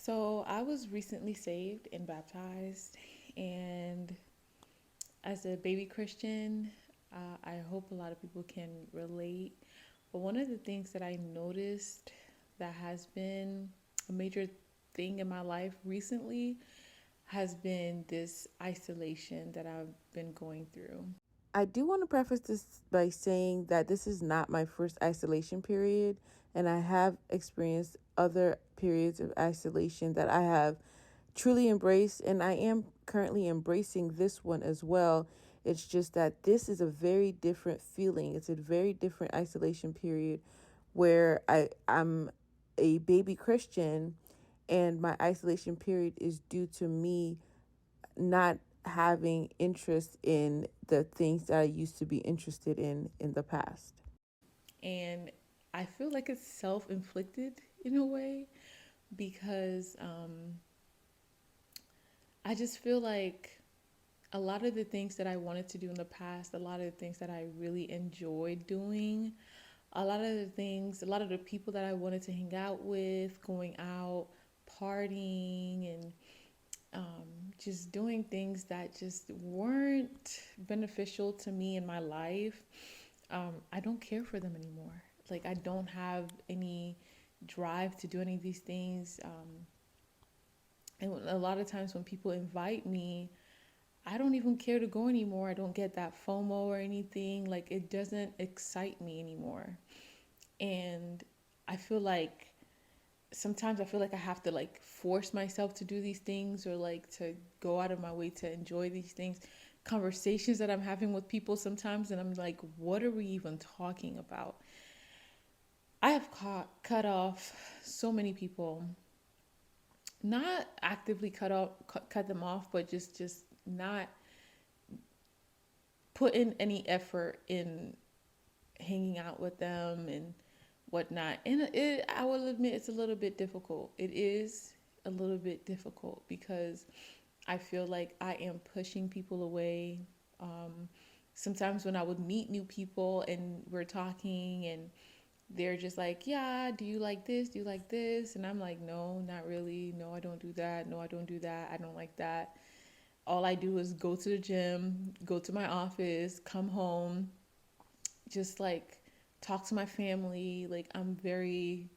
So I was recently saved and baptized, and as a baby Christian, I hope a lot of people can relate. But one of the things that I noticed that has been a major thing in my life recently has been this isolation that I've been going through. I do want to preface this by saying that this is not my first isolation period, and I have experienced other periods of isolation that I have truly embraced, and I am currently embracing this one as well. It's just that this is a very different feeling. It's a very different isolation period where I'm a baby Christian, and my isolation period is due to me not having interest in the things that I used to be interested in the past. And I feel like it's self inflicted in a way because I just feel like a lot of the things that I wanted to do in the past, a lot of the things that I really enjoyed doing, a lot of the people that I wanted to hang out with, going out, partying, and just doing things that just weren't beneficial to me in my life. I don't care for them anymore. Like, I don't have any drive to do any of these things. And a lot of times when people invite me, I don't even care to go anymore. I don't get that FOMO or anything. Like, it doesn't excite me anymore. And I feel like sometimes I feel like I have to like force myself to do these things or like to go out of my way to enjoy these things. Conversations that I'm having with people sometimes, and I'm like, what are we even talking about? I have cut off so many people, not actively cut them off, but just not put in any effort in hanging out with them and whatnot. And I will admit, it's a little bit difficult. It is a little bit difficult because I feel like I am pushing people away. Um, Sometimes when I would meet new people and we're talking and they're just like, yeah, do you like this? Do you like this? And I'm like, no, not really. No, I don't do that. No, I don't do that. I don't like that. All I do is go to the gym, go to my office, come home, just like talk to my family. Like, I'm very,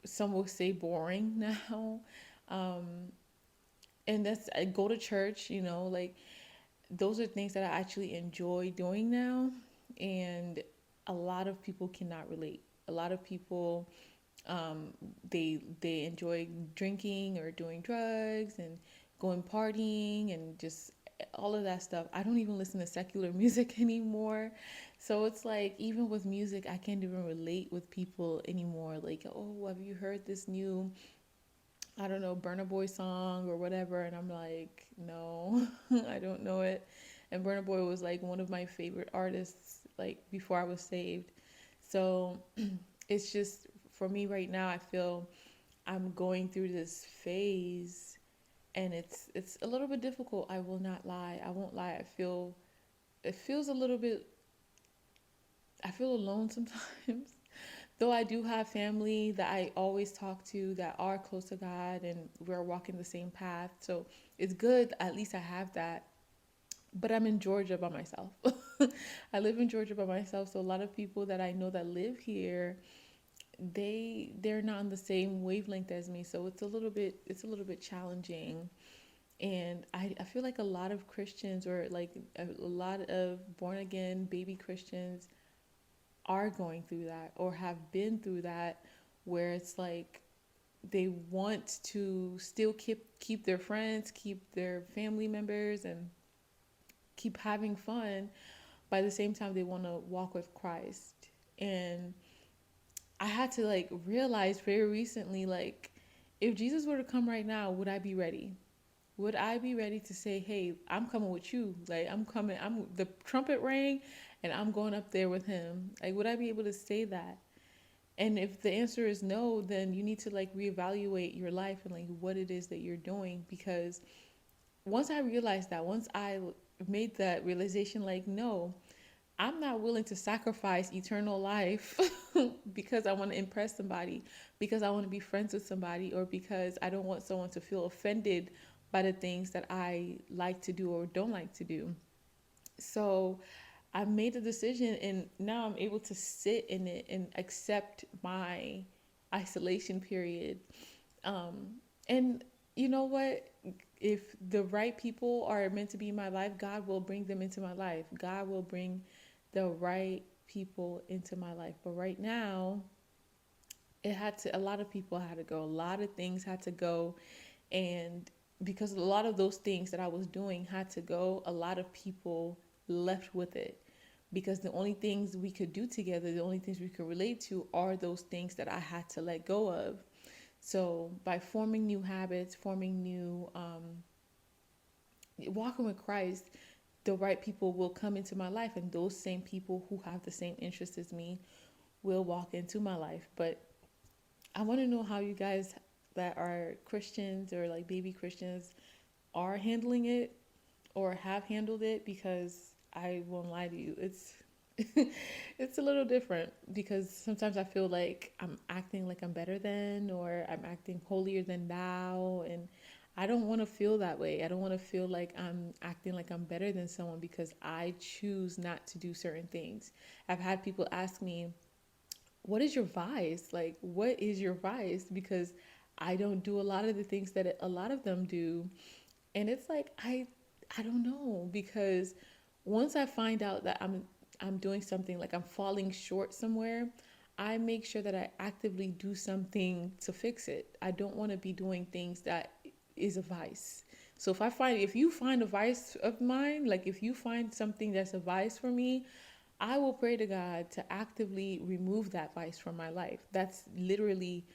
some will say boring now. Um, and that's, I go to church, like those are things that I actually enjoy doing now. And a lot of people cannot relate. A lot of people, um, they enjoy drinking or doing drugs and going partying and just all of that stuff. I don't even listen to secular music anymore. So it's like even with music, I can't even relate with people anymore. Like, oh, have you heard this new, I don't know, Burna Boy song or whatever? And I'm like, no, I don't know it. And Burna Boy was like one of my favorite artists, like before I was saved. So it's just for me right now, I feel I'm going through this phase and it's a little bit difficult. I will not lie. I won't lie. It feels a little bit, I feel alone sometimes. Though I do have family that I always talk to that are close to God and we're walking the same path. So it's good. At least I have that. But I'm in Georgia by myself. I live in Georgia by myself. So a lot of people that I know that live here, they're not on the same wavelength as me. So it's a little bit challenging. And I feel like a lot of Christians or like a lot of born again baby Christians are going through that or have been through that where it's like they want to still keep their friends, keep their family members and keep having fun, by the same time they want to walk with Christ. And I had to like realize very recently, like, if Jesus were to come right now, would I be ready? Would I be ready to say, hey, I'm coming with you? Like, I'm coming, I'm the trumpet rang and I'm going up there with him. Like, would I be able to say that? And if the answer is no, then you need to like reevaluate your life and like what it is that you're doing. Because once I realized that, once I made that realization, like, no, I'm not willing to sacrifice eternal life because I want to impress somebody, because I want to be friends with somebody, or because I don't want someone to feel offended by the things that I like to do or don't like to do. So I made a decision, and now I'm able to sit in it and accept my isolation period. And you know what? If the right people are meant to be in my life, God will bring them into my life. God will bring the right people into my life. But right now, it had to, a lot of people had to go. A lot of things had to go. And because a lot of those things that I was doing had to go, a lot of people left with it. Because the only things we could do together, the only things we could relate to are those things that I had to let go of. So by forming new habits, forming new, walking with Christ, the right people will come into my life, and those same people who have the same interests as me will walk into my life. But I want to know how you guys that are Christians or like baby Christians are handling it or have handled it, because I won't lie to you, it's it's a little different, because sometimes I feel like I'm acting like I'm better than, or I'm acting holier than thou, and I don't want to feel that way. I don't want to feel like I'm acting like I'm better than someone because I choose not to do certain things. I've had people ask me, what is your vice? Like, what is your vice? Because I don't do a lot of the things that a lot of them do. And it's like, I don't know, because once I find out that I'm doing something, like I'm falling short somewhere, I make sure that I actively do something to fix it. I don't want to be doing things that is a vice. So if you find a vice of mine, like if you find something that's a vice for me, I will pray to God to actively remove that vice from my life. That's literally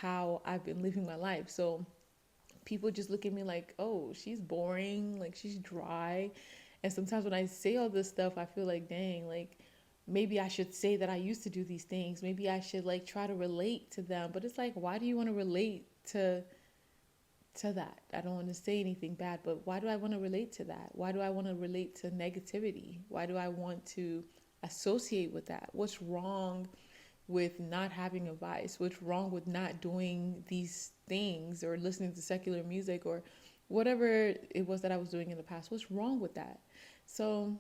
how I've been living my life. So people just look at me like, oh, she's boring, like she's dry. And sometimes when I say all this stuff, I feel like, dang, like maybe I should say that I used to do these things. Maybe I should like try to relate to them. But it's like, why do you want to relate to that? I don't want to say anything bad, but why do I want to relate to that? Why do I want to relate to negativity? Why do I want to associate with that? What's wrong with not having a vice? What's wrong with not doing these things or listening to secular music or whatever it was that I was doing in the past? What's wrong with that? So,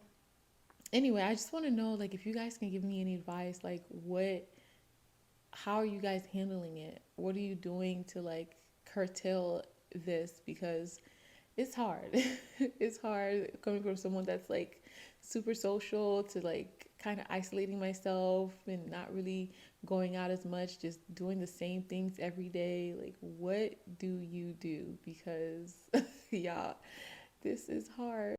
anyway, I just want to know, like, if you guys can give me any advice, like how are you guys handling it? What are you doing to like curtail this? Because it's hard. It's hard coming from someone that's like super social to like kind of isolating myself and not really going out as much, just doing the same things every day. Like, what do you do? Because, yeah, this is hard.